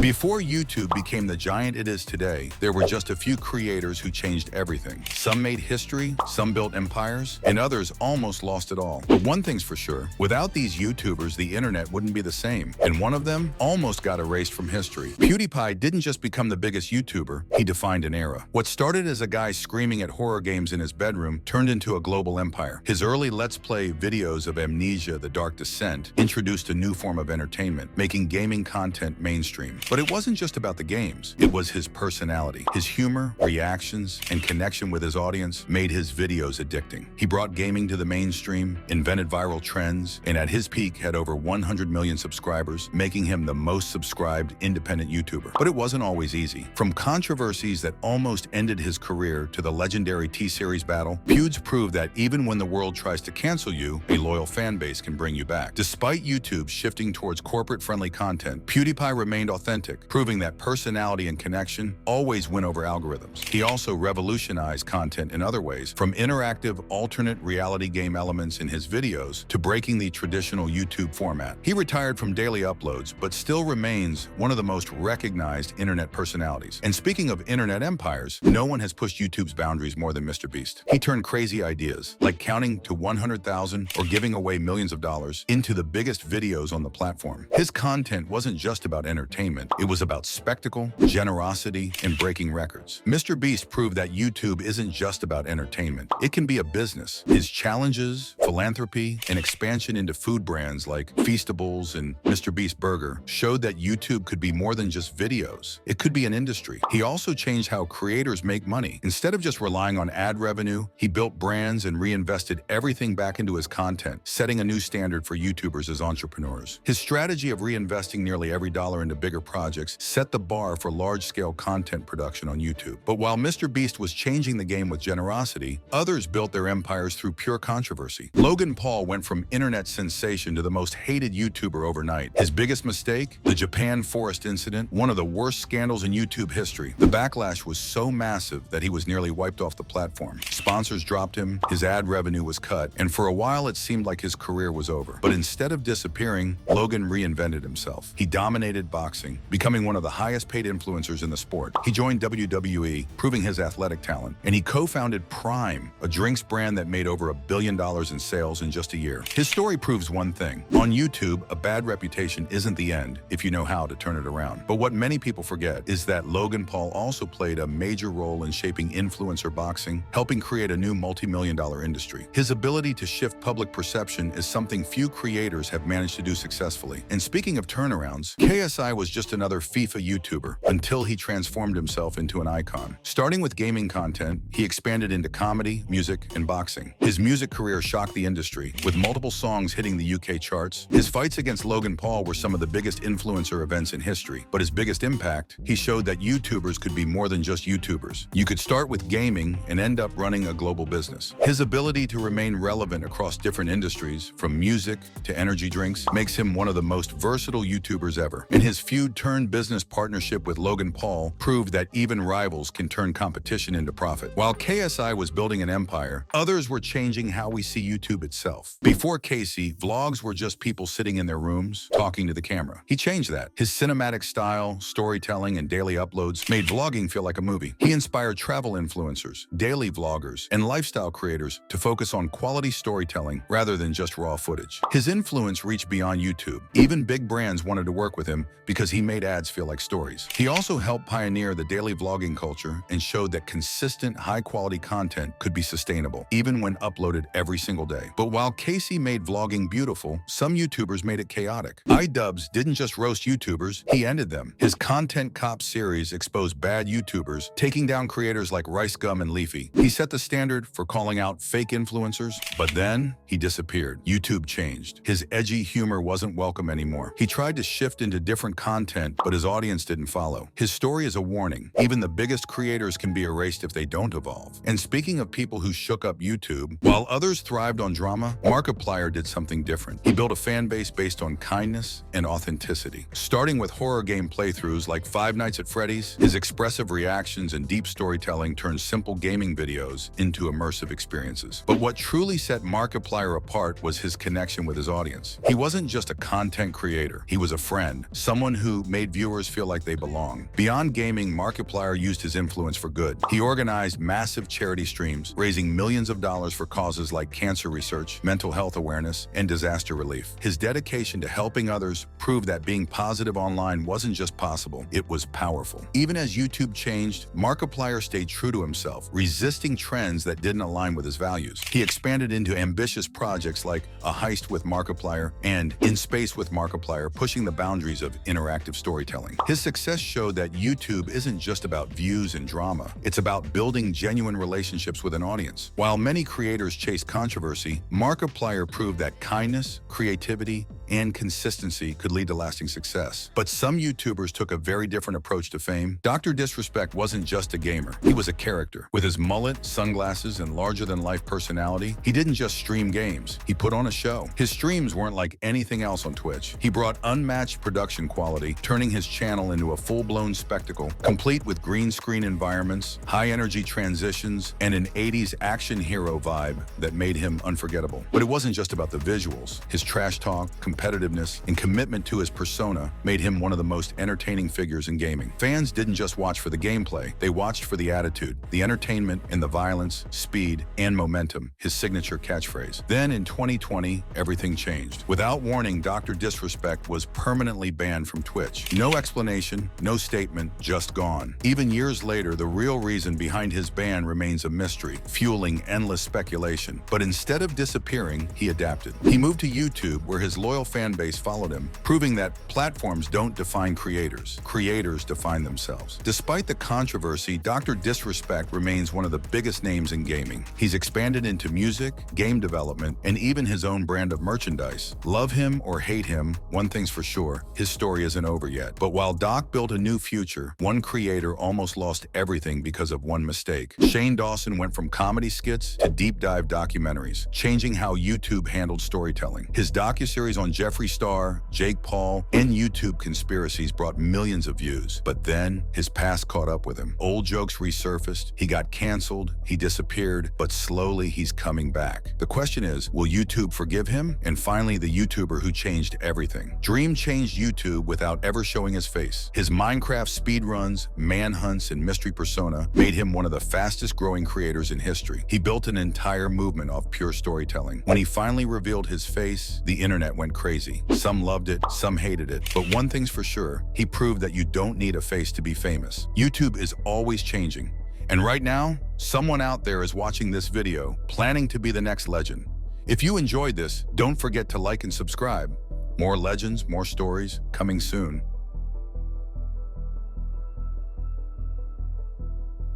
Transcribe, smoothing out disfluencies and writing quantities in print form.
Before YouTube became the giant it is today, there were just a few creators who changed everything. Some made history, some built empires, and others almost lost it all. But one thing's for sure, without these YouTubers, the internet wouldn't be the same. And one of them almost got erased from history. PewDiePie didn't just become the biggest YouTuber, he defined an era. What started as a guy screaming at horror games in his bedroom turned into a global empire. His early Let's Play videos of Amnesia: The Dark Descent introduced a new form of entertainment, making gaming content mainstream. But it wasn't just about the games. It was his personality. His humor, reactions, and connection with his audience made his videos addicting. He brought gaming to the mainstream, invented viral trends, and at his peak had over 100 million subscribers, making him the most subscribed independent YouTuber. But it wasn't always easy. From controversies that almost ended his career to the legendary T-Series battle, PewDiePie proved that even when the world tries to cancel you, a loyal fan base can bring you back. Despite YouTube shifting towards corporate-friendly content, PewDiePie remained authentic, proving that personality and connection always win over algorithms. He also revolutionized content in other ways, from interactive alternate reality game elements in his videos to breaking the traditional YouTube format. He retired from daily uploads, but still remains one of the most recognized internet personalities. And speaking of internet empires, no one has pushed YouTube's boundaries more than MrBeast. He turned crazy ideas, like counting to 100,000 or giving away millions of dollars, into the biggest videos on the platform. His content wasn't just about entertainment. It was about spectacle, generosity, and breaking records. MrBeast proved that YouTube isn't just about entertainment. It can be a business. His challenges, philanthropy, and expansion into food brands like Feastables and MrBeast Burger showed that YouTube could be more than just videos. It could be an industry. He also changed how creators make money. Instead of just relying on ad revenue, he built brands and reinvested everything back into his content, setting a new standard for YouTubers as entrepreneurs. His strategy of reinvesting nearly every dollar into bigger projects set the bar for large-scale content production on YouTube. But while MrBeast was changing the game with generosity, others built their empires through pure controversy. Logan Paul went from internet sensation to the most hated YouTuber overnight. His biggest mistake? The Japan forest incident, one of the worst scandals in YouTube history. The backlash was so massive that he was nearly wiped off the platform. Sponsors dropped him, his ad revenue was cut, and for a while it seemed like his career was over. But instead of disappearing, Logan reinvented himself. He dominated boxing, becoming one of the highest-paid influencers in the sport. He joined WWE, proving his athletic talent, and he co-founded Prime, a drinks brand that made over $1 billion in sales in just a year. His story proves one thing. On YouTube, a bad reputation isn't the end if you know how to turn it around. But what many people forget is that Logan Paul also played a major role in shaping influencer boxing, helping create a new multi-million-dollar industry. His ability to shift public perception is something few creators have managed to do successfully. And speaking of turnarounds, KSI was just another FIFA YouTuber until he transformed himself into an icon. Starting with gaming content, he expanded into comedy, music, and boxing. His music career shocked the industry, with multiple songs hitting the UK charts. His fights against Logan Paul were some of the biggest influencer events in history, but his biggest impact, he showed that YouTubers could be more than just YouTubers. You could start with gaming and end up running a global business. His ability to remain relevant across different industries, from music to energy drinks, makes him one of the most versatile YouTubers ever. And his feud-turned-business partnership with Logan Paul proved that even rivals can turn competition into profit. While KSI was building an empire, others were changing how we see YouTube itself. Before Casey, vlogs were just people sitting in their rooms, talking to the camera. He changed that. His cinematic style, storytelling, and daily uploads made vlogging feel like a movie. He inspired travel influencers, daily vloggers, and lifestyle creators to focus on quality storytelling rather than just raw footage. His influence reached beyond YouTube. Even big brands wanted to work with him because he made ads feel like stories. He also helped pioneer the daily vlogging culture and showed that consistent, high-quality content could be sustainable, even when uploaded every single day. But while Casey made vlogging beautiful, some YouTubers made it chaotic. iDubbbz didn't just roast YouTubers, he ended them. His Content Cop series exposed bad YouTubers, taking down creators like Rice Gum and Leafy. He set the standard for calling out fake influencers, but then he disappeared. YouTube changed. His edgy humor wasn't welcome anymore. He tried to shift into different content, but his audience didn't follow. His story is a warning. Even the biggest creators can be erased if they don't evolve. And speaking of people who shook up YouTube, while others thrived on drama, Markiplier did something different. He built a fan base based on kindness and authenticity. Starting with horror game playthroughs like Five Nights at Freddy's, his expressive reactions and deep storytelling turned simple gaming videos into immersive experiences. But what truly set Markiplier apart was his connection with his audience. He wasn't just a content creator. He was a friend, someone who made made viewers feel like they belong. Beyond gaming, Markiplier used his influence for good. He organized massive charity streams, raising millions of dollars for causes like cancer research, mental health awareness, and disaster relief. His dedication to helping others proved that being positive online wasn't just possible, it was powerful. Even as YouTube changed, Markiplier stayed true to himself, resisting trends that didn't align with his values. He expanded into ambitious projects like A Heist with Markiplier and In Space with Markiplier, pushing the boundaries of interactive storytelling. His success showed that YouTube isn't just about views and drama, it's about building genuine relationships with an audience. While many creators chase controversy, Markiplier proved that kindness, creativity, and consistency could lead to lasting success. But some YouTubers took a very different approach to fame. Dr. Disrespect wasn't just a gamer, he was a character. With his mullet, sunglasses, and larger-than-life personality, he didn't just stream games, he put on a show. His streams weren't like anything else on Twitch. He brought unmatched production quality, turning his channel into a full-blown spectacle, complete with green screen environments, high-energy transitions, and an 80s action hero vibe that made him unforgettable. But it wasn't just about the visuals. His trash talk, competitiveness, and commitment to his persona made him one of the most entertaining figures in gaming. Fans didn't just watch for the gameplay, they watched for the attitude, the entertainment, and the violence, speed, and momentum, his signature catchphrase. Then in 2020, everything changed. Without warning, Dr. Disrespect was permanently banned from Twitch. No explanation, no statement, just gone. Even years later, the real reason behind his ban remains a mystery, fueling endless speculation. But instead of disappearing, he adapted. He moved to YouTube, where his loyal fan base followed him, proving that platforms don't define creators. Creators define themselves. Despite the controversy, Dr. Disrespect remains one of the biggest names in gaming. He's expanded into music, game development, and even his own brand of merchandise. Love him or hate him, one thing's for sure, his story isn't over yet. But while Doc built a new future, one creator almost lost everything because of one mistake. Shane Dawson went from comedy skits to deep dive documentaries, changing how YouTube handled storytelling. His docuseries on Jeffree Star, Jake Paul, and YouTube conspiracies brought millions of views. But then, his past caught up with him. Old jokes resurfaced, he got canceled, he disappeared, but slowly he's coming back. The question is, will YouTube forgive him? And finally, the YouTuber who changed everything. Dream changed YouTube without ever showing his face. His Minecraft speedruns, manhunts, and mystery persona made him one of the fastest growing creators in history. He built an entire movement off pure storytelling. When he finally revealed his face, the internet went crazy. Some loved it, some hated it. But one thing's for sure, he proved that you don't need a face to be famous. YouTube is always changing. And right now, someone out there is watching this video, planning to be the next legend. If you enjoyed this, don't forget to like and subscribe. More legends, more stories, coming soon.